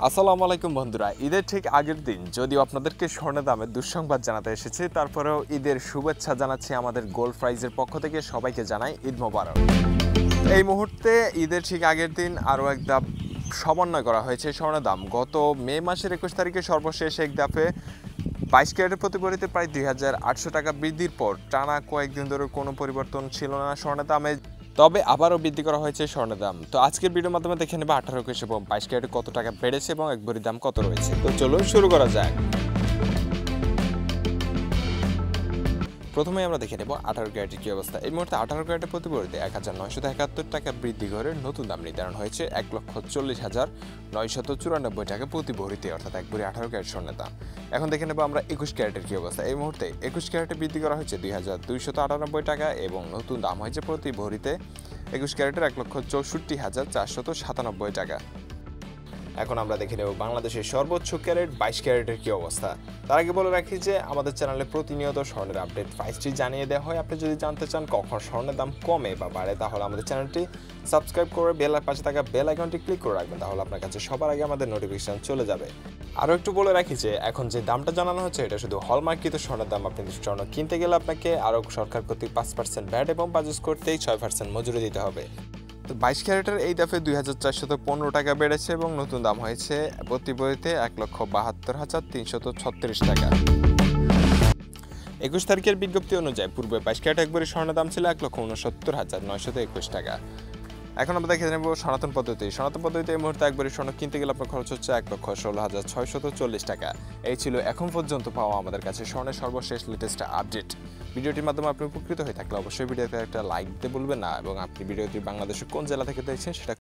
আসসালামু আলাইকুম বন্ধুরা, ঈদের ঠিক আগের দিন যদিও আপনাদেরকে স্বর্ণের দামের দুঃসংবাদ জানাতে এসেছি, তারপরেও ঈদের শুভেচ্ছা জানাচ্ছি আমাদের গোল্ড প্রাইজের পক্ষ থেকে। সবাইকে জানাই ঈদ মোবারক। এই মুহূর্তে ঈদের ঠিক আগের দিন আরও এক ধাপ সমন্বয় করা হয়েছে স্বর্ণের দাম। গত মে মাসের 21 তারিখে সর্বশেষ এক ধাপে 22 ক্যারেটের প্রতি ভরিতে প্রায় 2,800 টাকা বৃদ্ধির পর টানা কয়েকদিন ধরে কোনো পরিবর্তন ছিল না স্বর্ণের দামে, তবে আবারও বৃদ্ধি করা হয়েছে স্বর্ণের দাম। তো আজকের ভিডিওর মাধ্যমে দেখে নেব 18 21 এবং 22 ক্যারেটে কত টাকা বেড়েছে এবং এক ভরির দাম কত রয়েছে। তো চলুন শুরু করা যাক। প্রথমে আমরা দেখে নেব 18 ক্যারেটের কী অবস্থা। এই মুহূর্তে 18 ক্যারেটের প্রতি ভরিতে 1971 টাকা বৃদ্ধি করে নতুন দাম নির্ধারণ হয়েছে 1,40,994 টাকা প্রতি ভরিতে, অর্থাৎ এক ভরি 18 ক্যারেট স্বর্ণের দাম। এখন দেখে নেব আমরা 21 ক্যারেটের কী অবস্থা। এই মুহূর্তে 21 ক্যারেটে বৃদ্ধি করা হয়েছে 2,298 টাকা এবং নতুন দাম হয়েছে প্রতি ভরিতে 21 ক্যারেটের 1,64,497 টাকা। এখন আমরা দেখে নেব বাংলাদেশের সর্বোচ্চ ক্যারেট 22 ক্যারেটের কী অবস্থা। তার আগে বলে রাখি যে আমাদের চ্যানেলে প্রতিনিয়ত স্বর্ণের আপডেট প্রাইসটি জানিয়ে দেওয়া হয়। আপনি যদি জানতে চান কখন স্বর্ণের দাম কমে বা বাড়ে, তাহলে আমাদের চ্যানেলটি সাবস্ক্রাইব করে পাশে থাকা বেল আইকনটি ক্লিক করে রাখবেন, তাহলে আপনার কাছে সবার আগে আমাদের নোটিফিকেশন চলে যাবে। আরও একটু বলে রাখি যে এখন যে দামটা জানানো হচ্ছে এটা শুধু হলমার্কিত স্বর্ণের দাম। আপনি স্বর্ণ কিনতে গেলে আপনাকে আরও সরকার কর্তৃক 5% ভ্যাট এবং পারচেজ করতেই 6% মজুরি দিতে হবে। তো 22 ক্যারেটের এই দাফে 2,415 টাকা বেড়েছে এবং নতুন দাম হয়েছে প্রতি ভরিতে 1,72,336 টাকা। 21 তারিখের বিজ্ঞপ্তি অনুযায়ী পূর্বে 22 ক্যারেট এক ভরি স্বর্ণের দাম ছিল 1,69,921 টাকা। এখন আমরা দেখে নেব সনাতন পদ্ধতি। সনাতন পদ্ধতিতে এই মুহূর্তে এক ভরি স্বর্ণ কিনতে গেলে আপনার খরচ হচ্ছে 1,16,640 টাকা। এই ছিল এখন পর্যন্ত পাওয়া আমাদের কাছে স্বর্ণের সর্বশেষ লেটেস্ট আপডেট। ভিডিওটির মাধ্যমে আপনি উপকৃত হয়ে থাকলে অবশ্যই ভিডিওতে একটা লাইক দিতে ভুলবেন না এবং আপনি ভিডিওটি বাংলাদেশের কোন জেলা থেকে দেখছেন সেটা